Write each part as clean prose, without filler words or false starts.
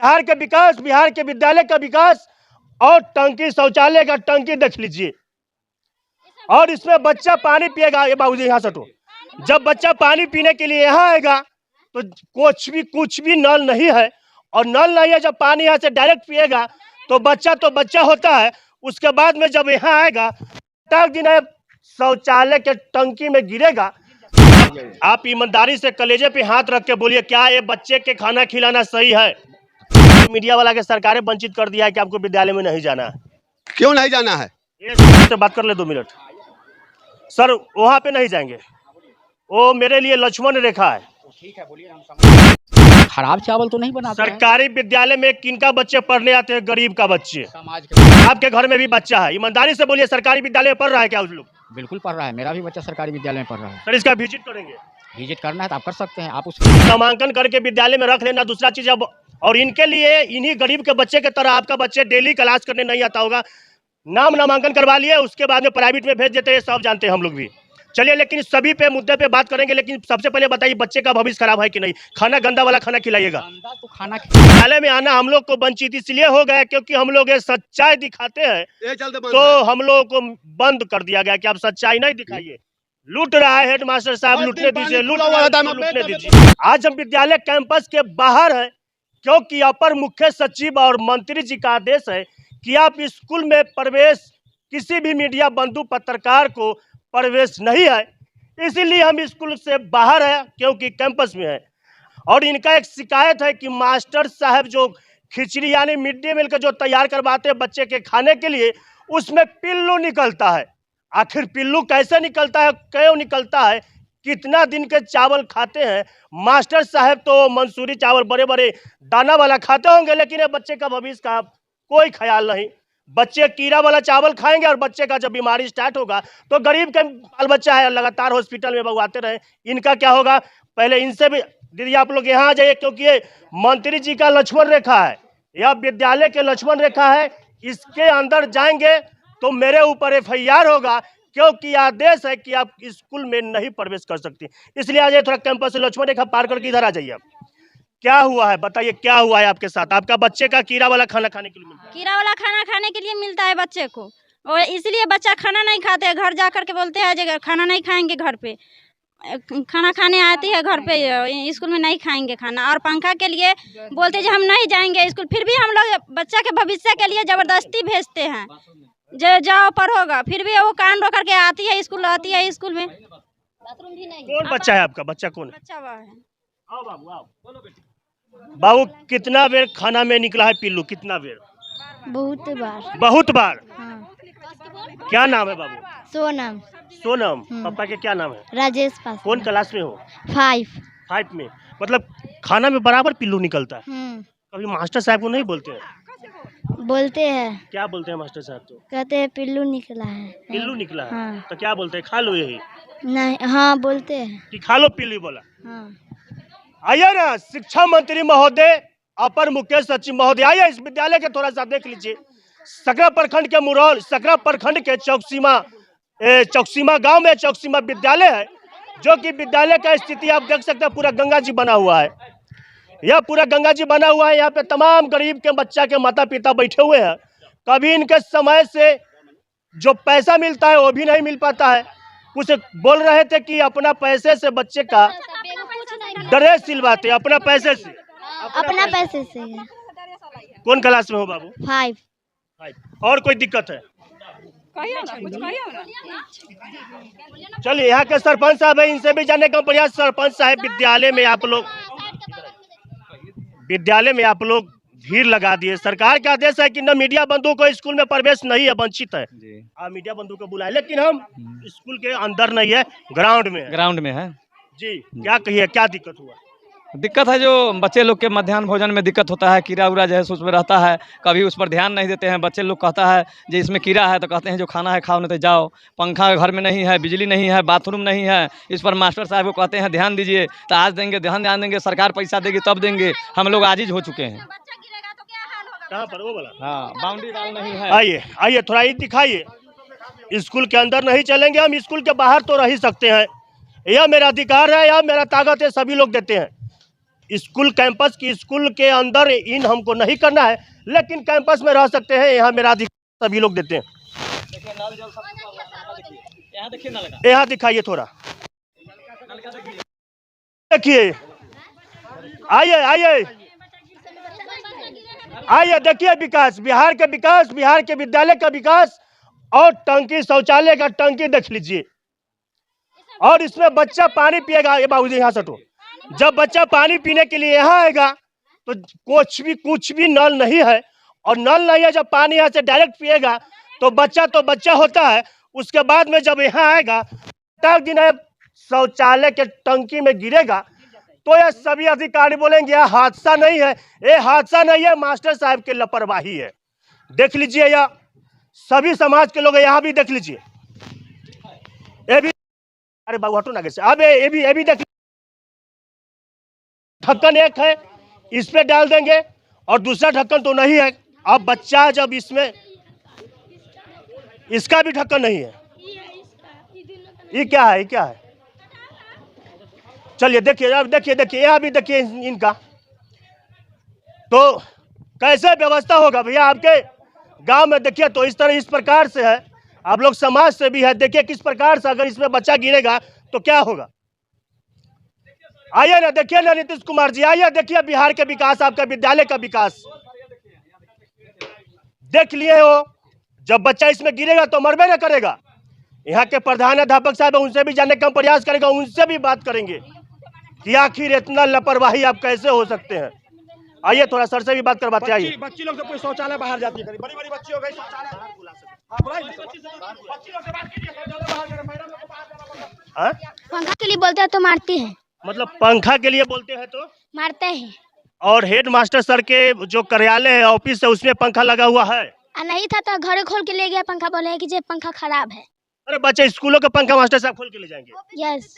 बिहार के विकास, बिहार के विद्यालय का विकास और टंकी, शौचालय का टंकी देख लीजिए। और इसमें बच्चा पानी पिएगा, ये बाबूजी यहाँ से तो जब बच्चा पानी पीने के लिए यहाँ आएगा तो कुछ भी नल नहीं है, और नल नहीं है, जब पानी यहाँ से डायरेक्ट पिएगा तो बच्चा होता है। उसके बाद में जब यहाँ आएगा तब दिन शौचालय के टंकी में गिरेगा। आप ईमानदारी से कलेजे पे हाथ रख के बोलिए, क्या ये बच्चे के खाना खिलाना सही है? मीडिया वाला के सरकारें वंचित कर दिया है कि आपको विद्यालय में नहीं जाना है। क्यों नहीं जाना है? ये से बात कर ले 2 मिनट। सर वहाँ पे नहीं जाएंगे, वो मेरे लिए लक्ष्मण रेखा है। ठीक है, बोलिए। खराब चावल तो नहीं बनाते सरकारी विद्यालय में किनका बच्चे पढ़ने आते हैं? गरीब का बच्चे। समाज के आपके घर में भी बच्चा है, ईमानदारी से बोलिए, सरकारी विद्यालय में पढ़ रहा है क्या उस लोग? बिल्कुल पढ़ रहा है, मेरा भी बच्चा सरकारी विद्यालय में पढ़ रहा है। सर इसका विजिट करेंगे? विजिट करना है तो आप कर सकते हैं, आप उस नामांकन करके विद्यालय में रख लेना। दूसरा चीज, अब और इनके लिए इन्हीं गरीब के बच्चे की तरह आपका बच्चे डेली क्लास करने नहीं आता होगा, नामांकन करवा लिए, उसके बाद में प्राइवेट में भेज देते हैं, सब जानते हैं हम लोग भी। चलिए, लेकिन सभी पे मुद्दे पे बात करेंगे, लेकिन सबसे पहले बताइए बच्चे का भविष्य खराब है कि नहीं? खाना गंदा वाला खाना खिलाइएगा? तो खाना विद्यालय में आना हम लोग को वंचित इसलिए हो गया क्योंकि हम लोग ये सच्चाई दिखाते हैं, तो हम लोगों को बंद कर दिया गया कि आप सच्चाई नहीं दिखाइए। लूट रहा है हेडमास्टर साहब, लूटने दीजिए, लूटने दीजिए। आज हम विद्यालय कैंपस के बाहर है क्योंकि अपर मुख्य सचिव और मंत्री जी का आदेश है कि आप स्कूल में प्रवेश, किसी भी मीडिया बंधु पत्रकार को प्रवेश नहीं है, इसीलिए हम स्कूल से बाहर है क्योंकि कैंपस में है। और इनका एक शिकायत है कि मास्टर साहब जो खिचड़ी यानी मिड डे मील का जो तैयार करवाते हैं बच्चे के खाने के लिए, उसमें पिल्लू निकलता है। आखिर पिल्लू कैसे निकलता है, क्यों निकलता है, कितना दिन के चावल खाते हैं मास्टर साहब? तो मंसूरी चावल बड़े बड़े दाना वाला खाते होंगे, लेकिन ये बच्चे का भविष्य का कोई ख्याल नहीं। बच्चे कीड़ा वाला चावल खाएंगे और बच्चे का जब बीमारी स्टार्ट होगा तो गरीब के बाल बच्चा है, लगातार हॉस्पिटल में बगवाते रहे, इनका क्या होगा? पहले इनसे भी दीदी आप लोग यहाँ आ जाइए, क्योंकि ये मंत्री जी का लक्ष्मण रेखा है, यह विद्यालय के लक्ष्मण रेखा है। इसके अंदर जाएंगे तो मेरे ऊपर FIR होगा, क्योंकि आदेश है कि आप स्कूल में नहीं प्रवेश कर सकती। इसलिए आ जाइए, थोड़ा कैंपस से लक्ष्मण रेखा पार करके इधर आ जाइए। आप क्या हुआ है बताइए, क्या हुआ है आपके साथ? आपका बच्चे का कीड़ा वाला खाना खाने के लिए मिलता है? कीड़ा वाला खाना खाने के लिए मिलता है बच्चे को, और इसलिए बच्चा खाना नहीं खाते, घर जा करके बोलते हैं जो खाना नहीं खाएंगे, घर पे खाना खाने आती है, घर पे स्कूल में नहीं खाएंगे खाना। और पंखा के लिए बोलते हैं हम नहीं जाएंगे स्कूल, फिर भी हम लोग बच्चा के भविष्य के लिए जबरदस्ती भेजते हैं, जो जाओ पढ़ोगा, फिर भी वो कान रो करके आती है स्कूल, आती है स्कूल में। बाथरूम भी नहीं। कौन बच्चा है आपका? बच्चा कौन है? बच्चा वह है। आओ बाबू, आओ। बाबू कितना बेर खाना में निकला है पिल्लू? कितना बेर? बहुत बार। बहुत बार? हाँ। क्या नाम है बाबू? सोनम। सोनम। पापा के क्या नाम है? राजेश पास। कौन क्लास में हो? 5 में। मतलब खाना में बराबर पिल्लू निकलता है? कभी मास्टर साहब को नहीं बोलते हैं? बोलते हैं। क्या बोलते हैं मास्टर साहब? तो कहते हैं पिल्लू निकला है। पिल्लू निकला है? हाँ। तो क्या बोलते हैं? खा लो यही? नहीं, हाँ बोलते हैं कि खा लो पिल्लू बोला? हाँ। आइए ना, शिक्षा मंत्री महोदय, अपर मुख्य सचिव महोदय, आइए इस विद्यालय के थोड़ा सा देख लीजिए। सकरा प्रखंड के मुरौल, सकरा प्रखंड के चौकसीमा गांव में चौकसीमा विद्यालय है, जो कि विद्यालय का स्थिति आप देख सकते हैं, पूरा गंगा जी बना हुआ है। यह पूरा गंगा जी बना हुआ है, यहाँ पे तमाम गरीब के बच्चा के माता पिता बैठे हुए हैं। कभी इनके समय से जो पैसा मिलता है वो भी नहीं मिल पाता है। कुछ बोल रहे थे कि अपना पैसे से बच्चे का ड्रेस सिलवाते, अपना पैसे से। कौन क्लास में हो बाबू? 5। और कोई दिक्कत है? चलिए, यहाँ के सरपंच साहब है, इनसे भी जानने का प्रयास। सरपंच साहब, विद्यालय में आप लोग भीड़ लगा दिए, सरकार का आदेश है कि न मीडिया बंधु को स्कूल में प्रवेश नहीं है, वंचित है। मीडिया बंधु को बुलाए, लेकिन हम स्कूल के अंदर नहीं है, ग्राउंड में है जी। क्या कहिए, क्या दिक्कत हुआ? दिक्कत है जो बच्चे लोग के मध्याह्न भोजन में दिक्कत होता है, कीड़ा उड़ा जो है उसमें रहता है, कभी उस पर ध्यान नहीं देते हैं। बच्चे लोग कहता है जो इसमें कीड़ा है तो कहते हैं जो खाना है खाओ, नहीं तो जाओ। पंखा घर में नहीं है, बिजली नहीं है, बाथरूम नहीं है, इस पर मास्टर साहब को कहते हैं ध्यान दीजिए, तो आज देंगे, ध्यान देंगे, सरकार पैसा देगी तब देंगे। हम लोग आजिज हो चुके हैं। कहाँ पर? वो वाला? हाँ, बाउंड्री वाल नहीं है। आइए थोड़ा ही दिखाइए। स्कूल के अंदर नहीं चलेंगे हम, स्कूल के बाहर तो रह ही सकते हैं, यह मेरा अधिकार है, यह मेरा ताकत है, सभी लोग देते हैं। स्कूल कैंपस की स्कूल के अंदर इन हमको नहीं करना है, लेकिन कैंपस में रह सकते हैं। यहाँ मेरा अधिकार सभी लोग देते हैं। यहाँ दिखाइए थोड़ा, देखिए, आइए आइए आइए, देखिए विकास, बिहार के विद्यालय का विकास और टंकी, शौचालय का टंकी देख लीजिए। और इसमें बच्चा पानी पिएगा, ये बाबूजी यहाँ सटो, जब बच्चा पानी पीने के लिए यहाँ आएगा तो कुछ भी नल नहीं है, और नल नहीं है, जब पानी यहाँ से डायरेक्ट पिएगा तो बच्चा होता है। उसके बाद में जब यहाँ आएगा तब दिन शौचालय के टंकी में गिरेगा तो ये सभी अधिकारी बोलेंगे यह हादसा नहीं है, ये हादसा नहीं है, मास्टर साहब की लापरवाही है। देख लीजिए, यह सभी समाज के लोग यहाँ भी देख लीजिए, ये भी, अरे बाबू हटो ना कैसे, अब ये भी देख, ढक्कन एक है, इस पे डाल देंगे और दूसरा ढक्कन तो नहीं है। अब बच्चा जब इसमें, इसका भी ढक्कन नहीं है, ये क्या है, क्या है? चलिए देखिए, अब देखिए यहाँ भी देखिए इनका, तो कैसे व्यवस्था होगा भैया आपके गांव में? देखिए तो इस प्रकार से है, आप लोग समाज से भी है, देखिए किस प्रकार से अगर इसमें बच्चा गिरेगा तो क्या होगा। आइए ना, देखिए ना नीतीश कुमार जी, आइए देखिए बिहार के विकास, आपका विद्यालय का विकास देख लिए हो। जब बच्चा इसमें गिरेगा तो मरबे ना करेगा। यहाँ के प्रधानाध्यापक साहब, उनसे भी जानने का प्रयास करेगा, उनसे भी बात करेंगे कि आखिर इतना लापरवाही आप कैसे हो सकते हैं। आइए थोड़ा सर से भी बात करवाते, आइए। बच्ची लोग तो कोई शौचालय बाहर जाती है, बड़ी बड़ी बच्ची हो गई, पंखा के लिए बोलते हैं तो मारती है, मतलब पंखा के लिए बोलते हैं तो मारते हैं। और हेड मास्टर सर के जो कार्यालय है, ऑफिस है, उसमें पंखा लगा हुआ है? नहीं था तो घर खोल के ले गया पंखा, बोले हैं कि ये पंखा खराब है। अरे बच्चे स्कूलों का पंखा मास्टर साहब खोल के ले जाएंगे? यस,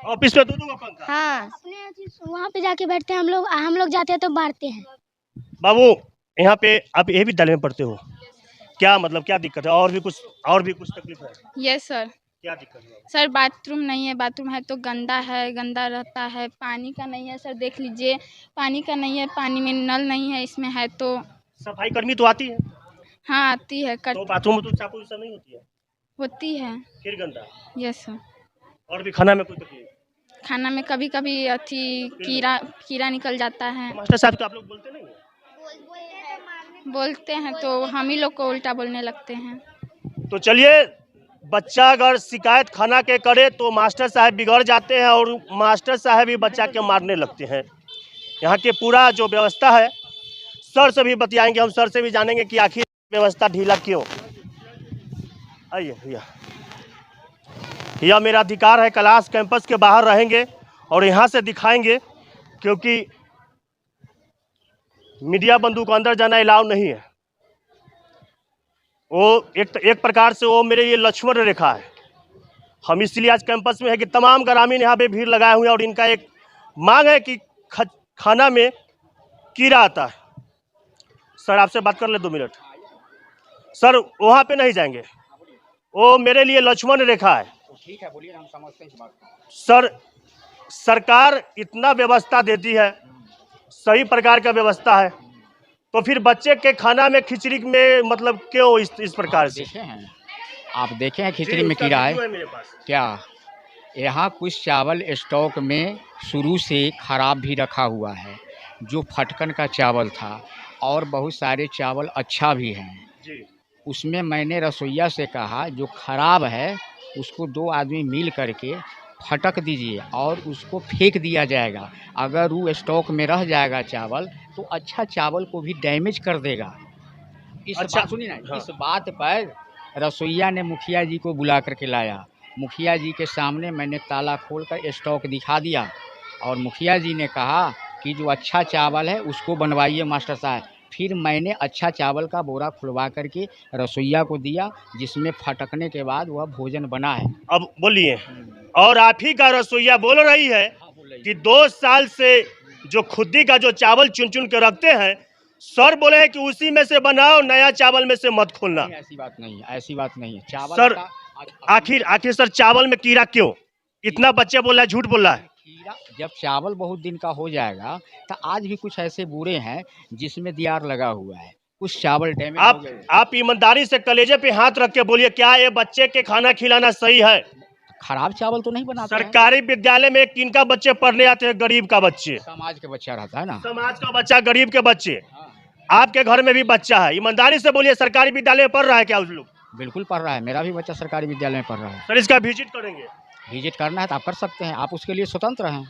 ऑफिस में दो पंखा? हाँ, वहाँ पे जाके बैठते हैं हम लोग जाते हैं तो मारते हैं। बाबू यहाँ पे आप ये विद्यालय में पढ़ते हो, क्या मतलब क्या दिक्कत है? और भी कुछ तकलीफ है? Yes sir. क्या दिक्कत है सर बाथरूम नहीं है, बाथरूम है तो गंदा रहता है, पानी का नहीं है सर, देख लीजिए पानी का नहीं है, पानी में नल नहीं है, इसमें है तो। सफाई कर्मी तो आती है? हाँ आती है, तो बाथरूम में तो चाकू नहीं होती है? होती है। फिर गंदा? Yes sir. और भी खाना में कोई तकलीफ? खाना में कभी कभी कीड़ा निकल जाता है। मास्टर साहब को आप लोग बोलते नहीं? बोलते हैं तो हम ही लोग को उल्टा बोलने लगते हैं। तो चलिए, बच्चा अगर शिकायत खाना के करे तो मास्टर साहब बिगड़ जाते हैं और मास्टर साहब ही बच्चा के मारने लगते हैं। यहाँ के पूरा जो व्यवस्था है, सर से भी बतियाएंगे, हम सर से भी जानेंगे कि आखिर व्यवस्था ढीला क्यों। आइए भैया, यह मेरा अधिकार है, क्लास कैंपस के बाहर रहेंगे और यहाँ से दिखाएंगे, क्योंकि मीडिया बंधु को अंदर जाना अलाउ नहीं है। वो एक प्रकार से वो मेरे लिए लक्ष्मण रेखा है। हम इसलिए आज कैंपस में है कि तमाम ग्रामीण यहाँ पे भीड़ लगाए हुए हैं और इनका एक मांग है कि खाना में कीड़ा आता है। सर आपसे बात कर ले 2 मिनट। सर वहाँ पे नहीं जाएंगे, वो मेरे लिए लक्ष्मण रेखा है। ठीक है, बोलिए, हम समझते हैं इस बात को। सर सरकार इतना व्यवस्था देती है, सही प्रकार का व्यवस्था है, तो फिर बच्चे के खाना में खिचड़ी में मतलब क्यों इस प्रकार से? देखे हैं आप, देखे हैं खिचड़ी में कीड़ा है मेरे पास। क्या? यहाँ कुछ चावल स्टॉक में शुरू से खराब भी रखा हुआ है, जो फटकन का चावल था, और बहुत सारे चावल अच्छा भी हैं जी। उसमें मैंने रसोइया से कहा जो खराब है उसको 2 आदमी मिल करके फटक दीजिए और उसको फेंक दिया जाएगा। अगर वो स्टॉक में रह जाएगा चावल तो अच्छा चावल को भी डैमेज कर देगा। अच्छा, सुनिए ना, हाँ। इस बात पर रसोइया ने मुखिया जी को बुला करके लाया। मुखिया जी के सामने मैंने ताला खोलकर स्टॉक दिखा दिया और मुखिया जी ने कहा कि जो अच्छा चावल है उसको बनवाइए मास्टर साहब। फिर मैंने अच्छा चावल का बोरा खुलवा करके रसोइया को दिया, जिसमें फटकने के बाद वह भोजन बना है। अब बोलिए, और आप ही का रसोइया बोल रही है कि 2 साल से जो खुदी का जो चावल चुन चुन के रखते हैं, सर बोले हैं कि उसी में से बनाओ, नया चावल में से मत खोलना। ऐसी बात नहीं है, ऐसी बात नहीं है। चावल सर आखिर सर चावल में कीड़ा क्यों? इतना बच्चे बोल रहा है, झूठ बोल रहा है। कीड़ा जब चावल बहुत दिन का हो जाएगा तो आज भी कुछ ऐसे बूढ़े हैं जिसमें दियार लगा हुआ है, कुछ चावल डैमेज हो गए। आप ईमानदारी से कलेजे पे हाथ रख के बोलिए, क्या ये बच्चे के खाना खिलाना सही है? खराब चावल तो नहीं बनाते हैं। सरकारी विद्यालय में किनका बच्चे पढ़ने आते हैं? गरीब का बच्चे, समाज के बच्चा रहता है ना। समाज का बच्चा, गरीब के बच्चे। आपके घर में भी बच्चा है, ईमानदारी से बोलिए, सरकारी विद्यालय में पढ़ रहा है क्या उस लोग? बिल्कुल पढ़ रहा है, मेरा भी बच्चा सरकारी विद्यालय में पढ़ रहा है। सर इसका विजिट करेंगे? विजिट करना है तो आप कर सकते हैं, आप उसके लिए स्वतंत्र हैं।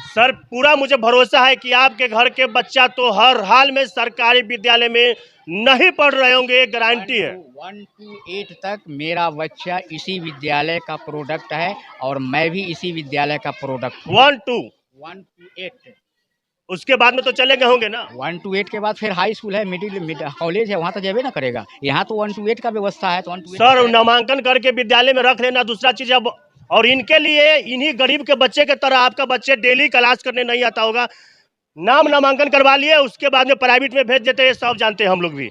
सर पूरा मुझे भरोसा है कि आपके घर के बच्चा तो हर हाल में सरकारी विद्यालय में नहीं पढ़ रहे होंगे, एक गारंटी है। 1 to 8 तक मेरा बच्चा इसी विद्यालय का प्रोडक्ट है और मैं भी इसी विद्यालय का प्रोडक्ट हूँ। 1 to 1 to 8। उसके बाद में तो चले गए होंगे ना? 1 to 8 के बाद फिर हाई स्कूल है, मिडिल कॉलेज है, वहाँ तो जाबे ना करेगा। यहाँ तो 1 to 8 का व्यवस्था है, तो 1 to 8 सर नामांकन करके विद्यालय में रख लेना दूसरा चीज। अब और इनके लिए, इन्हीं गरीब के बच्चे के तरह आपका बच्चे डेली क्लास करने नहीं आता होगा, नामांकन करवा लिए, उसके बाद में प्राइवेट में भेज देते हैं, सब जानते हैं हम लोग भी।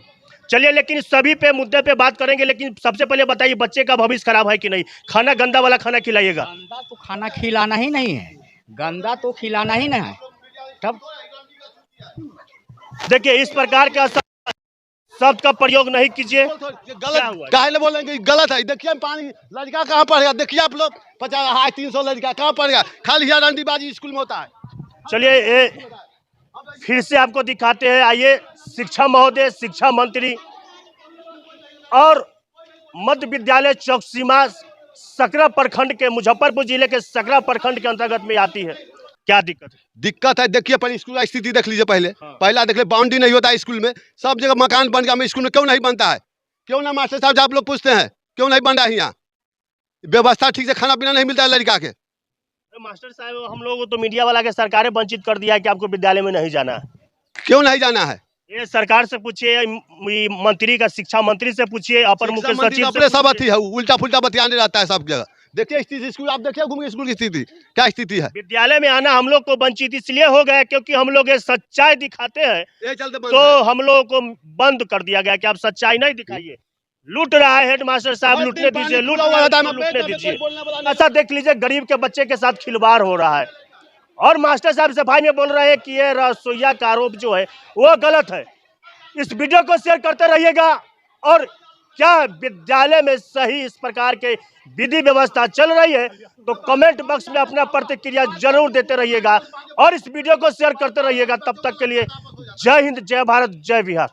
चलिए, लेकिन सभी पे मुद्दे पे बात करेंगे, लेकिन सबसे पहले बताइए बच्चे का भविष्य खराब है कि नहीं? खाना गंदा वाला खाना खिलाइएगा? गंदा तो खाना खिलाना ही नहीं है, गंदा तो खिलाना ही नहीं है। तब देखिए, इस प्रकार का शब्द का प्रयोग नहीं कीजिए। गलत काहे बोलेंगे? गलत है। देखिए पानी, लड़का कहाँ पढ़ेगा? देखिए आप लोग 50 300 लड़का कहाँ पढ़ेगा? खाली रंडीबाजी स्कूल में होता है। चलिए, ये फिर से आपको दिखाते हैं। आइए, शिक्षा महोदय, शिक्षा मंत्री और मध्य विद्यालय चौकसीमा सकरा प्रखंड के, मुजफ्फरपुर जिले के सकरा प्रखंड के अंतर्गत में आती है। क्या दिक्कत है? दिक्कत है, देखिए पहले स्कूल की स्थिति देख लीजिए। पहला देख लीजिए, बाउंड्री नहीं होता है स्कूल में, सब जगह मकान बन गया। स्कूल में क्यों नहीं बनता है? क्यों ना मास्टर साहब आप लोग पूछते हैं क्यों नहीं बन रहा है? यहाँ व्यवस्था ठीक से खाना पीना नहीं मिलता है लड़का के। मास्टर साहब, हम लोग तो मीडिया वाला के सरकार वंचित कर दिया है कि आपको विद्यालय में नहीं जाना है। क्यों नहीं जाना है? ये सरकार से पूछिए, मंत्री का, शिक्षा मंत्री से पूछिए, अपर मुख्य सचिव अपने सब अथी है, उल्टा फुल्टा बतियाने रहता है सब जगह। देखिए स्थिति स्कूल, आप देखिए घूम के स्कूल की स्थिति क्या स्थिति है। विद्यालय में आना हम लोग को वंचित इसलिए हो गया क्योंकि हम लोग ये सच्चाई दिखाते हैं, तो हम लोगों को बंद कर दिया गया कि आप सच्चाई नहीं दिखाइए। लूट रहा है हेडमास्टर साहब, लूटने दीजिए, लूटने दीजिए। ऐसा देख लीजिए, गरीब के बच्चे के साथ खिलवाड़ हो रहा है और मास्टर साहब सफाई में बोल रहे हैं कि ये रसोईया का आरोप जो है वो गलत है। इस वीडियो को शेयर करते रहिएगा और क्या विद्यालय में सही इस प्रकार के विधि व्यवस्था चल रही है तो कमेंट बॉक्स में अपना प्रतिक्रिया जरूर देते रहिएगा और इस वीडियो को शेयर करते रहिएगा। तब तक के लिए जय हिंद, जय भारत, जय बिहार।